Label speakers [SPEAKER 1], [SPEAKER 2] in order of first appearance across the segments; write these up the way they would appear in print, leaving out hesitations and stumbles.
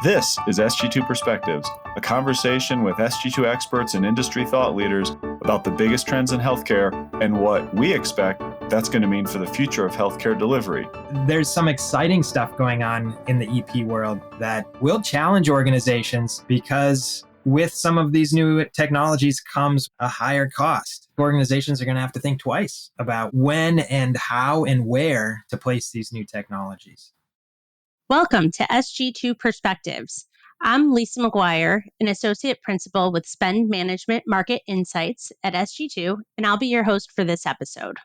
[SPEAKER 1] This is SG2 Perspectives, a conversation with SG2 experts and industry thought leaders about the biggest trends in healthcare and what we expect that's going to mean for the future of healthcare delivery.
[SPEAKER 2] There's some exciting stuff going on in the EP world that will challenge organizations because with some of these new technologies comes a higher cost. Organizations are going to have to think twice about when and how and where to place these new technologies.
[SPEAKER 3] Welcome to SG2 Perspectives. I'm Lisa McGuire, an Associate Principal with Spend Management Market Insights at SG2, and I'll be your host for this episode.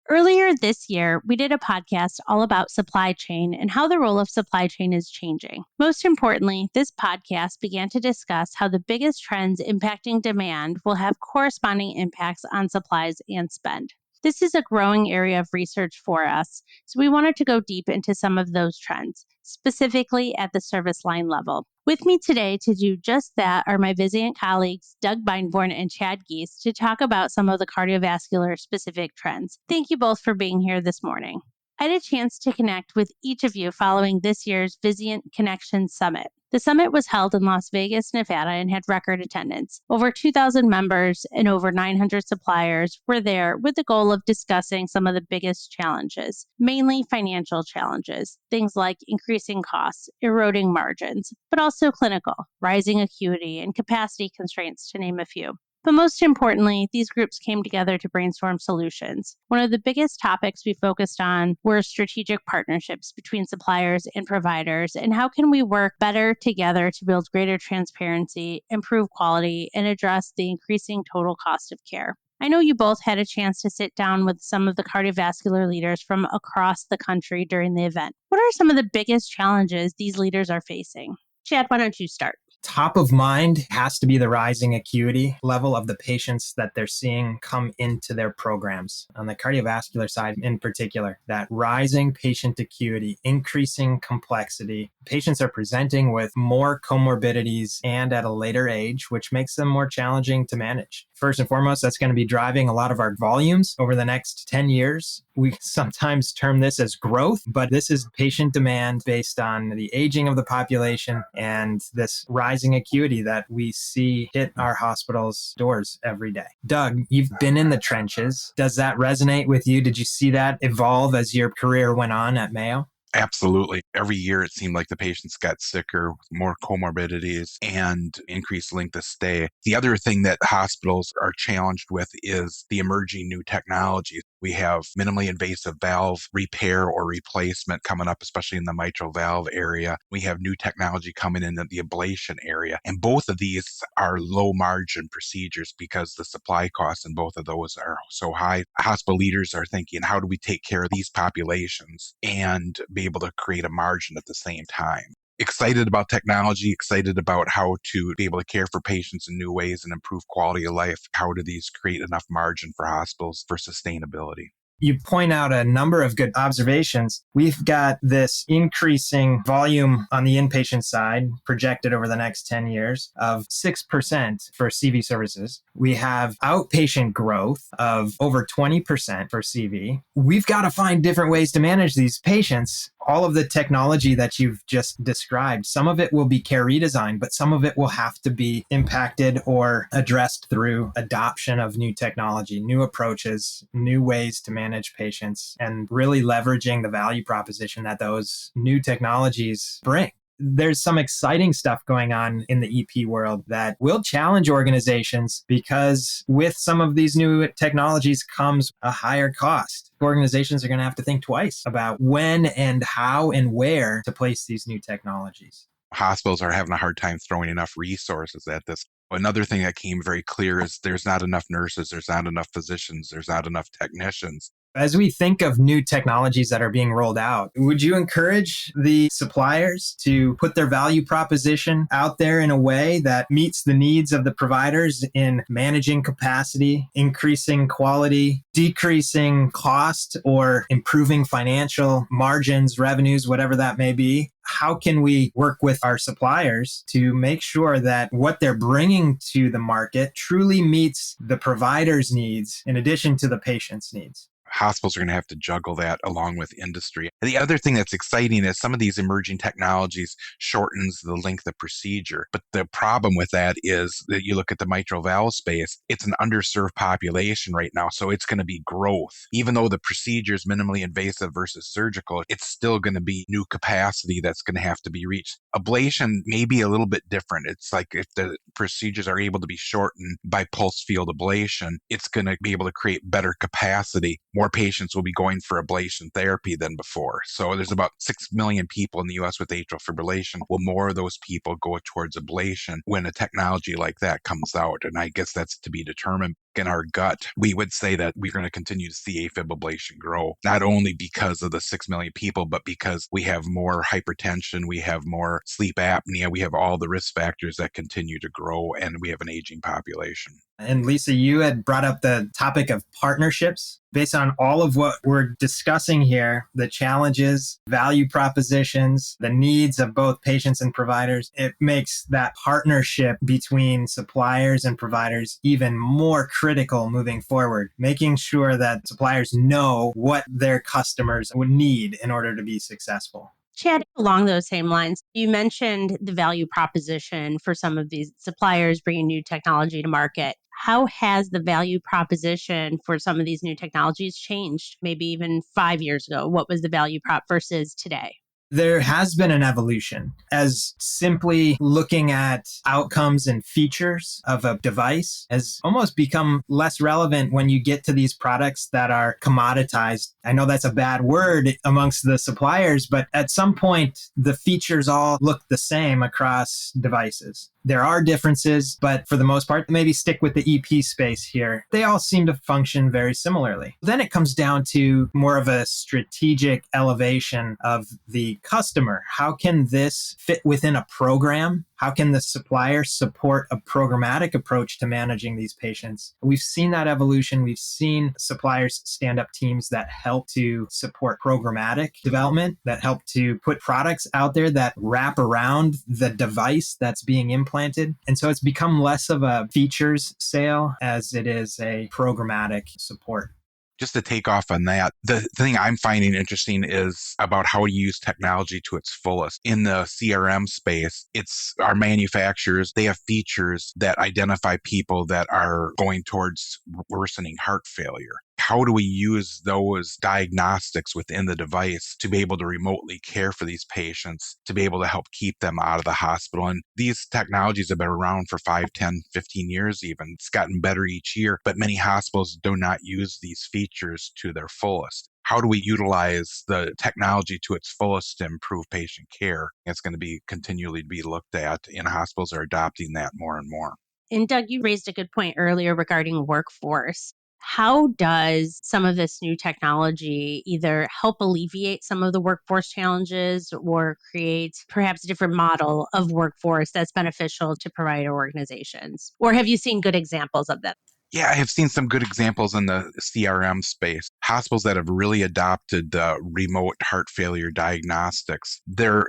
[SPEAKER 3] Earlier this year, we did a podcast all about supply chain and how the role of supply chain is changing. Most importantly, this podcast began to discuss how the biggest trends impacting demand will have corresponding impacts on supplies and spend. This is a growing area of research for us, so we wanted to go deep into some of those trends, specifically at the service line level. With me today to do just that are my Vizient colleagues, Doug Beinborn and Chad Geese, to talk about some of the cardiovascular specific trends. Thank you both for being here this morning. I had a chance to connect with each of you following this year's Vizient Connection Summit. The summit was held in Las Vegas, Nevada, and had record attendance. Over 2,000 members and over 900 suppliers were there with the goal of discussing some of the biggest challenges, mainly financial challenges, things like increasing costs, eroding margins, but also clinical, rising acuity, and capacity constraints, to name a few. But most importantly, these groups came together to brainstorm solutions. One of the biggest topics we focused on were strategic partnerships between suppliers and providers, and how can we work better together to build greater transparency, improve quality, and address the increasing total cost of care. I know you both had a chance to sit down with some of the cardiovascular leaders from across the country during the event. What are some of the biggest challenges these leaders are facing? Chad, why don't you start?
[SPEAKER 2] Top of mind has to be the rising acuity level of the patients that they're seeing come into their programs. On the cardiovascular side in particular, that rising patient acuity, increasing complexity. Patients are presenting with more comorbidities and at a later age, which makes them more challenging to manage. First and foremost, that's going to be driving a lot of our volumes over the next 10 years. We sometimes term this as growth, but this is patient demand based on the aging of the population and this rising acuity that we see hit our hospitals' doors every day. Doug, you've been in the trenches. Does that resonate with you? Did you see that evolve as your career went on at Mayo?
[SPEAKER 4] Absolutely. Every year it seemed like the patients got sicker, more comorbidities, and increased length of stay. The other thing that hospitals are challenged with is the emerging new technologies. We have minimally invasive valve repair or replacement coming up, especially in the mitral valve area. We have new technology coming in the ablation area. And both of these are low margin procedures because the supply costs in both of those are so high. Hospital leaders are thinking, how do we take care of these populations and be able to create a margin at the same time? Excited about technology, excited about how to be able to care for patients in new ways and improve quality of life. How do these create enough margin for hospitals for sustainability?
[SPEAKER 2] You point out a number of good observations. We've got this increasing volume on the inpatient side projected over the next 10 years of 6% for CV services. We have outpatient growth of over 20% for CV. We've got to find different ways to manage these patients. All of the technology that you've just described, some of it will be care redesign, but some of it will have to be impacted or addressed through adoption of new technology, new approaches, new ways to manage patients, and really leveraging the value proposition that those new technologies bring. There's some exciting stuff going on in the EP world that will challenge organizations because with some of these new technologies comes a higher cost. Organizations are going to have to think twice about when and how and where to place these new technologies.
[SPEAKER 4] Hospitals are having a hard time throwing enough resources at this. Another thing that came very clear is there's not enough nurses, there's not enough physicians, there's not enough technicians.
[SPEAKER 2] As we think of new technologies that are being rolled out, would you encourage the suppliers to put their value proposition out there in a way that meets the needs of the providers in managing capacity, increasing quality, decreasing cost, or improving financial margins, revenues, whatever that may be? How can we work with our suppliers to make sure that what they're bringing to the market truly meets the provider's needs in addition to the patient's needs?
[SPEAKER 4] Hospitals are going to have to juggle that along with industry. And the other thing that's exciting is some of these emerging technologies shortens the length of procedure. But the problem with that is that you look at the mitral valve space, it's an underserved population right now. So it's going to be growth. Even though the procedure is minimally invasive versus surgical, it's still going to be new capacity that's going to have to be reached. Ablation may be a little bit different. It's like if the procedures are able to be shortened by pulse field ablation, it's going to be able to create better capacity. More patients will be going for ablation therapy than before. So there's about 6 million people in the US with atrial fibrillation. Will more of those people go towards ablation when a technology like that comes out? And I guess that's to be determined. In our gut, we would say that we're going to continue to see AFib ablation grow, not only because of the 6 million people, but because we have more hypertension, we have more sleep apnea, we have all the risk factors that continue to grow, and we have an aging population.
[SPEAKER 2] And Lisa, you had brought up the topic of partnerships. Based on all of what we're discussing here, the challenges, value propositions, the needs of both patients and providers, it makes that partnership between suppliers and providers even more critical moving forward, making sure that suppliers know what their customers would need in order to be successful.
[SPEAKER 3] Chad, along those same lines, you mentioned the value proposition for some of these suppliers bringing new technology to market. How has the value proposition for some of these new technologies changed? Maybe even 5 years ago, what was the value prop versus today?
[SPEAKER 2] There has been an evolution as simply looking at outcomes and features of a device has almost become less relevant when you get to these products that are commoditized. I know that's a bad word amongst the suppliers, but at some point, the features all look the same across devices. There are differences, but for the most part, maybe stick with the EP space here. They all seem to function very similarly. Then it comes down to more of a strategic elevation of the customer. How can this fit within a program? How can the supplier support a programmatic approach to managing these patients? We've seen that evolution. We've seen suppliers stand up teams that help to support programmatic development, that help to put products out there that wrap around the device that's being implanted. And so it's become less of a features sale as it is a programmatic support.
[SPEAKER 4] Just to take off on that, the thing I'm finding interesting is about how to use technology to its fullest. In the CRM space, it's our manufacturers, they have features that identify people that are going towards worsening heart failure. How do we use those diagnostics within the device to be able to remotely care for these patients, to be able to help keep them out of the hospital? And these technologies have been around for 5, 10, 15 years even. It's gotten better each year, but many hospitals do not use these features to their fullest. How do we utilize the technology to its fullest to improve patient care? It's going to be continually to be looked at, and hospitals are adopting that more and more.
[SPEAKER 3] And Doug, you raised a good point earlier regarding workforce. How does some of this new technology either help alleviate some of the workforce challenges or create perhaps a different model of workforce that's beneficial to provider organizations? Or have you seen good examples of that?
[SPEAKER 4] Yeah, I have seen some good examples in the CRM space. Hospitals that have really adopted remote heart failure diagnostics. The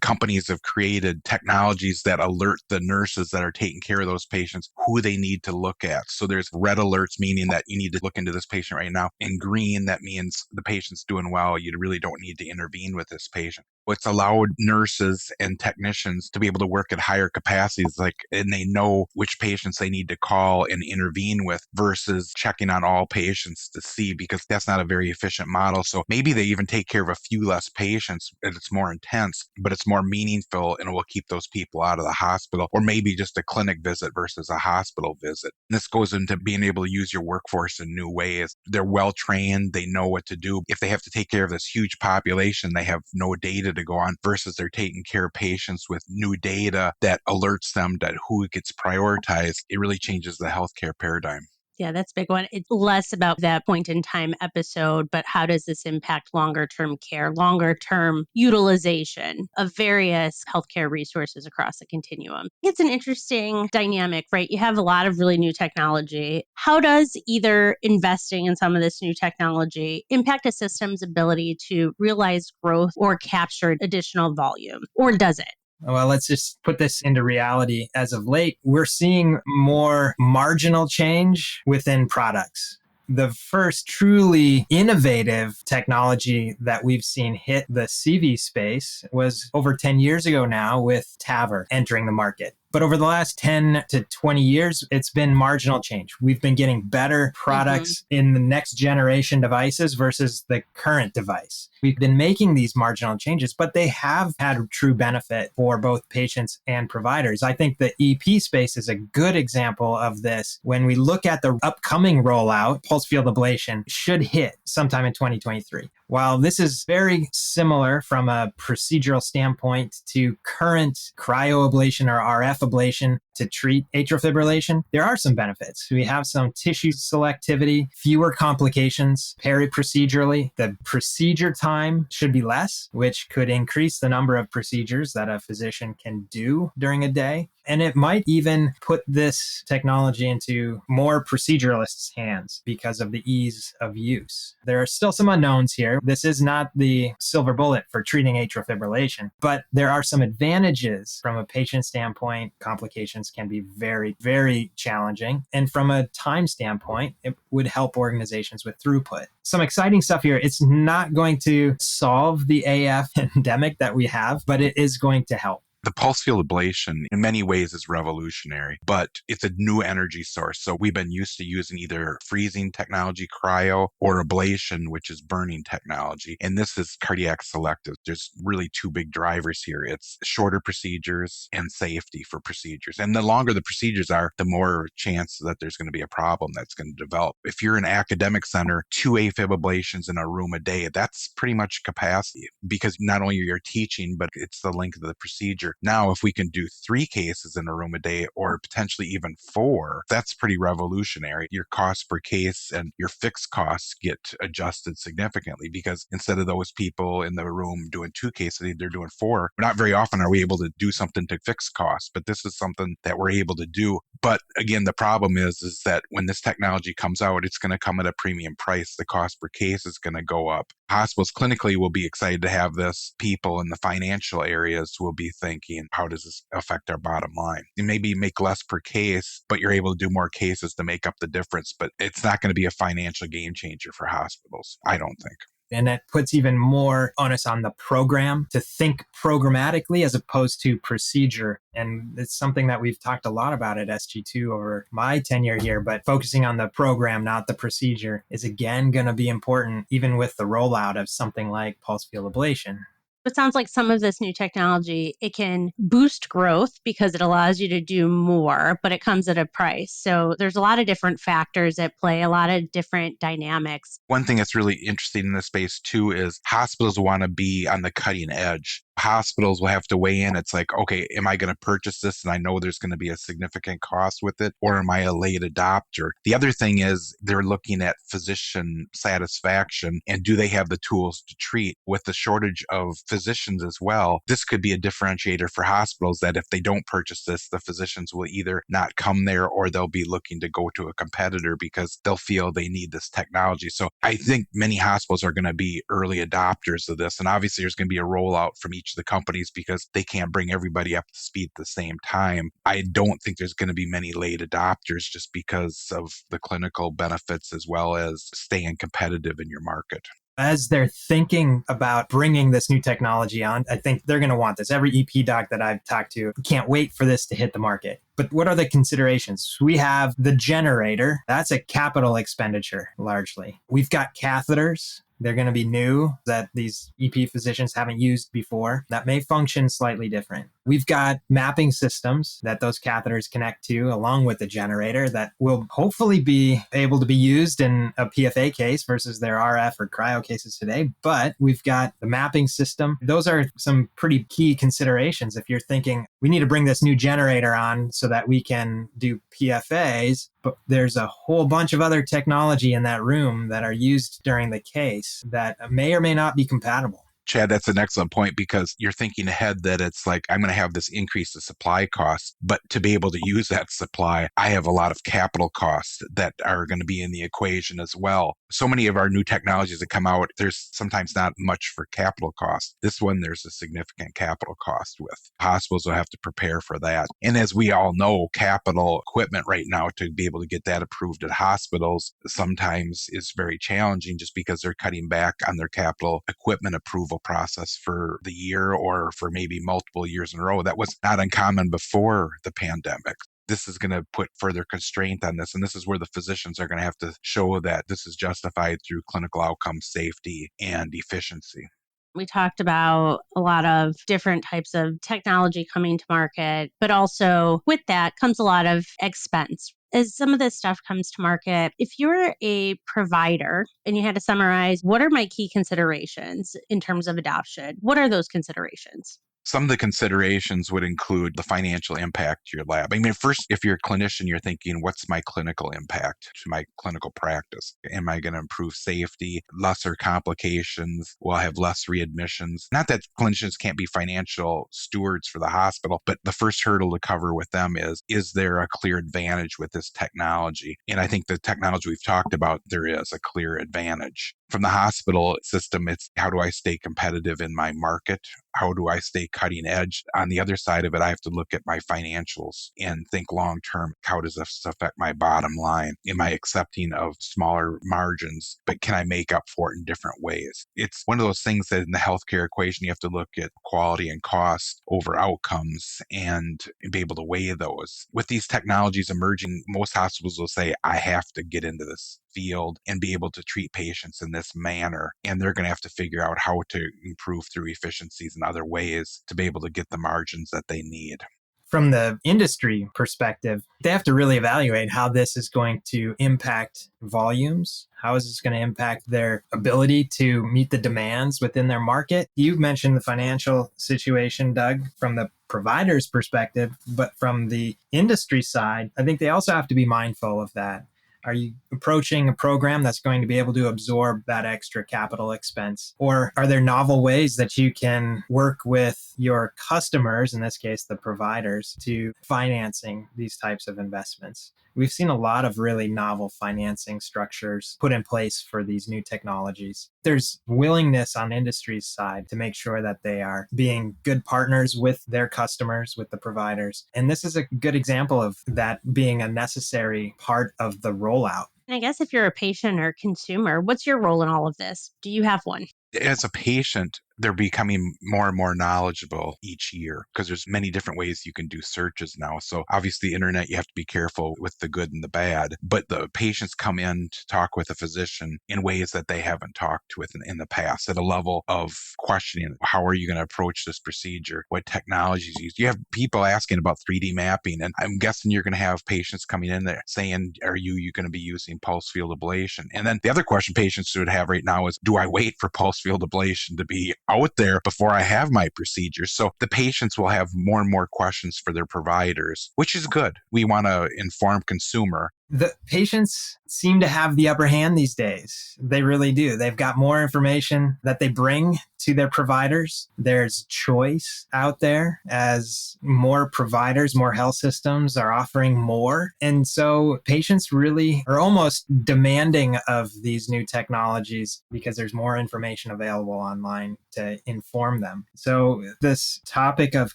[SPEAKER 4] companies have created technologies that alert the nurses that are taking care of those patients who they need to look at. So there's red alerts, meaning that you need to look into this patient right now. And green, that means the patient's doing well. You really don't need to intervene with this patient. It's allowed nurses and technicians to be able to work at higher capacities, and they know which patients they need to call and intervene with versus checking on all patients to see, because that's not a very efficient model. So maybe they even take care of a few less patients and it's more intense, but it's more meaningful and it will keep those people out of the hospital, or maybe just a clinic visit versus a hospital visit. And this goes into being able to use your workforce in new ways. They're well trained. They know what to do. If they have to take care of this huge population, they have no data to go on versus they're taking care of patients with new data that alerts them that who gets prioritized. It really changes the healthcare paradigm.
[SPEAKER 3] Yeah, that's a big one. It's less about that point in time episode, but how does this impact longer term care, longer term utilization of various healthcare resources across the continuum? It's an interesting dynamic, right? You have a lot of really new technology. How does either investing in some of this new technology impact a system's ability to realize growth or capture additional volume? Or does it?
[SPEAKER 2] Well, let's just put this into reality. As of late, we're seeing more marginal change within products. The first truly innovative technology that we've seen hit the CV space was over 10 years ago now with TAVR entering the market. But over the last 10 to 20 years, it's been marginal change. We've been getting better products in the next generation devices versus the current device. We've been making these marginal changes, but they have had true benefit for both patients and providers. I think the EP space is a good example of this. When we look at the upcoming rollout, pulse field ablation should hit sometime in 2023. While this is very similar from a procedural standpoint to current cryoablation or RF ablation to treat atrial fibrillation, there are some benefits. We have some tissue selectivity, fewer complications peri-procedurally. The procedure time should be less, which could increase the number of procedures that a physician can do during a day. And it might even put this technology into more proceduralists' hands because of the ease of use. There are still some unknowns here. This is not the silver bullet for treating atrial fibrillation, but there are some advantages from a patient standpoint. Complications can be very, very challenging. And from a time standpoint, it would help organizations with throughput. Some exciting stuff here. It's not going to solve the AF endemic that we have, but it is going to help.
[SPEAKER 4] The pulse field ablation in many ways is revolutionary, but it's a new energy source. So we've been used to using either freezing technology, cryo, or ablation, which is burning technology. And this is cardiac selective. There's really two big drivers here. It's shorter procedures and safety for procedures. And the longer the procedures are, the more chance that there's going to be a problem that's going to develop. If you're an academic center, 2 AFib ablations in a room a day, that's pretty much capacity, because not only you're teaching, but it's the length of the procedure. Now, if we can do 3 cases in a room a day or potentially even 4, that's pretty revolutionary. Your cost per case and your fixed costs get adjusted significantly, because instead of those people in the room doing 2 cases, they're doing 4. Not very often are we able to do something to fix costs, but this is something that we're able to do. But again, the problem is that when this technology comes out, it's going to come at a premium price. The cost per case is going to go up. Hospitals clinically will be excited to have this. People in the financial areas will be thinking, how does this affect our bottom line? You maybe make less per case, but you're able to do more cases to make up the difference. But it's not going to be a financial game changer for hospitals, I don't think.
[SPEAKER 2] And it puts even more onus on the program to think programmatically as opposed to procedure. And it's something that we've talked a lot about at SG2 over my tenure here, but focusing on the program, not the procedure, is again going to be important, even with the rollout of something like pulse field ablation.
[SPEAKER 3] It sounds like some of this new technology, it can boost growth because it allows you to do more, but it comes at a price. So there's a lot of different factors at play, a lot of different dynamics.
[SPEAKER 4] One thing that's really interesting in this space too is hospitals want to be on the cutting edge. Hospitals will have to weigh in. It's like, okay, am I going to purchase this and I know there's going to be a significant cost with it, or am I a late adopter? The other thing is they're looking at physician satisfaction and do they have the tools to treat? With the shortage of physicians as well, this could be a differentiator for hospitals that if they don't purchase this, the physicians will either not come there or they'll be looking to go to a competitor because they'll feel they need this technology. So I think many hospitals are going to be early adopters of this. And obviously there's going to be a rollout from each of the companies because they can't bring everybody up to speed at the same time. I don't think there's going to be many late adopters just because of the clinical benefits as well as staying competitive in your market.
[SPEAKER 2] As they're thinking about bringing this new technology on, I think they're going to want this. Every EP doc that I've talked to can't wait for this to hit the market. But what are the considerations? We have the generator. That's a capital expenditure, largely. We've got catheters. They're going to be new that these EP physicians haven't used before. That may function slightly different. We've got mapping systems that those catheters connect to along with the generator that will hopefully be able to be used in a PFA case versus their RF or cryo cases today. But we've got the mapping system. Those are some pretty key considerations if you're thinking we need to bring this new generator on so that we can do PFAs. But there's a whole bunch of other technology in that room that are used during the case that may or may not be compatible.
[SPEAKER 4] Chad, that's an excellent point because you're thinking ahead that it's like, I'm going to have this increase in supply costs, but to be able to use that supply, I have a lot of capital costs that are going to be in the equation as well. So many of our new technologies that come out, there's sometimes not much for capital costs. This one, there's a significant capital cost with. Hospitals will have to prepare for that. And as we all know, capital equipment right now to be able to get that approved at hospitals sometimes is very challenging just because they're cutting back on their capital equipment approval process for the year or for maybe multiple years in a row. That was not uncommon before the pandemic. This is going to put further constraint on this. And this is where the physicians are going to have to show that this is justified through clinical outcome, safety, and efficiency.
[SPEAKER 3] We talked about a lot of different types of technology coming to market, but also with that comes a lot of expense. As some of this stuff comes to market, if you're a provider and you had to summarize, what are my key considerations in terms of adoption? What are those considerations?
[SPEAKER 4] Some of the considerations would include the financial impact to your lab. I mean, first, if you're a clinician, you're thinking, what's my clinical impact to my clinical practice? Am I going to improve safety, lesser complications? Will I have less readmissions? Not that clinicians can't be financial stewards for the hospital, but the first hurdle to cover with them is there a clear advantage with this technology? And I think the technology we've talked about, there is a clear advantage. From the hospital system, it's how do I stay competitive in my market? How do I stay cutting edge? On the other side of it, I have to look at my financials and think long term. How does this affect my bottom line? Am I accepting of smaller margins, but can I make up for it in different ways? It's one of those things that in the healthcare equation, you have to look at quality and cost over outcomes and be able to weigh those. With these technologies emerging, most hospitals will say, I have to get into this field and be able to treat patients in this manner. And they're going to have to figure out how to improve through efficiencies and other ways to be able to get the margins that they need.
[SPEAKER 2] From the industry perspective, they have to really evaluate how this is going to impact volumes. How is this going to impact their ability to meet the demands within their market? You mentioned the financial situation, Doug, from the provider's perspective, but from the industry side, I think they also have to be mindful of that. Are you approaching a program that's going to be able to absorb that extra capital expense? Or are there novel ways that you can work with your customers, in this case, the providers, to financing these types of investments? We've seen a lot of really novel financing structures put in place for these new technologies. There's willingness on industry's side to make sure that they are being good partners with their customers, with the providers. And this is a good example of that being a necessary part of the rollout.
[SPEAKER 3] And I guess if you're a patient or consumer, what's your role in all of this? Do you have one?
[SPEAKER 4] As a patient, they're becoming more and more knowledgeable each year because there's many different ways you can do searches now. So obviously the internet, you have to be careful with the good and the bad, but the patients come in to talk with a physician in ways that they haven't talked with in the past at a level of questioning. How are you going to approach this procedure? What technologies use? You have people asking about 3D mapping, and I'm guessing you're going to have patients coming in there saying, are you going to be using pulse field ablation? And then the other question patients should have right now is, do I wait for pulse field ablation to be out there before I have my procedure? So the patients will have more and more questions for their providers, which is good. We want to inform consumer.
[SPEAKER 2] The patients seem to have the upper hand these days. They really do. They've got more information that they bring to their providers. There's choice out there as more providers, more health systems are offering more. And so patients really are almost demanding of these new technologies because there's more information available online to inform them. So this topic of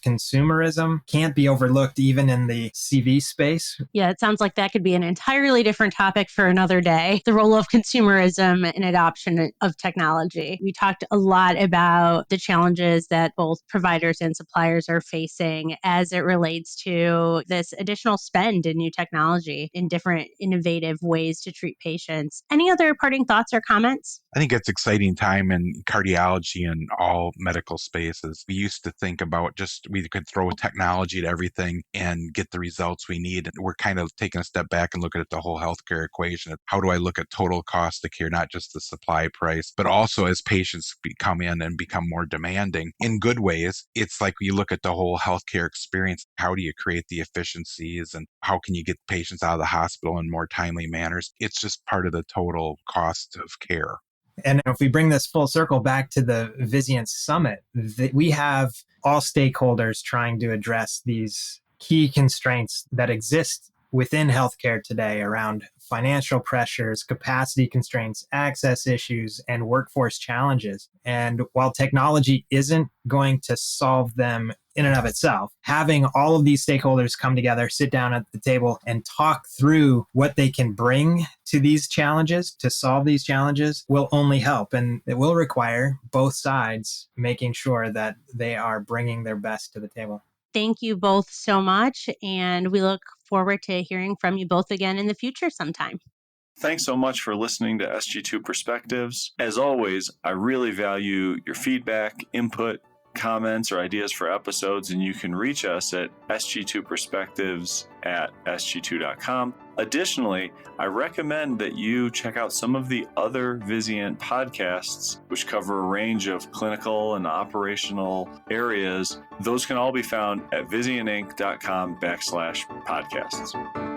[SPEAKER 2] consumerism can't be overlooked even in the CV space.
[SPEAKER 3] Yeah, it sounds like that could be an entirely different topic for another day. The role of consumerism and adoption of technology. We talked a lot about the challenges that both providers and suppliers are facing as it relates to this additional spend in new technology in different innovative ways to treat patients. Any other parting thoughts or comments?
[SPEAKER 4] I think it's exciting time in cardiology and all medical spaces. We used to think about we could throw technology at everything and get the results we need. And we're kind of taking a step back and looking at the whole healthcare equation. How do I look at total cost of care, not just the supply price, but also as patients come in and become more demanding in good ways? It's like you look at the whole healthcare experience. How do you create the efficiencies and how can you get patients out of the hospital in more timely manners? It's just part of the total cost of care.
[SPEAKER 2] And if we bring this full circle back to the Vizient Summit, we have all stakeholders trying to address these key constraints that exist within healthcare today around financial pressures, capacity constraints, access issues, and workforce challenges. And while technology isn't going to solve them in and of itself, having all of these stakeholders come together, sit down at the table, and talk through what they can bring to these challenges, to solve these challenges, will only help. And it will require both sides making sure that they are bringing their best to the table.
[SPEAKER 3] Thank you both so much, and we look forward to hearing from you both again in the future sometime.
[SPEAKER 1] Thanks so much for listening to SG2 Perspectives. As always, I really value your feedback, input, comments, or ideas for episodes, and you can reach us at sg2perspectives@sg2.com. Additionally, I recommend that you check out some of the other Vizient podcasts, which cover a range of clinical and operational areas. Those can all be found at vizientinc.com/podcasts.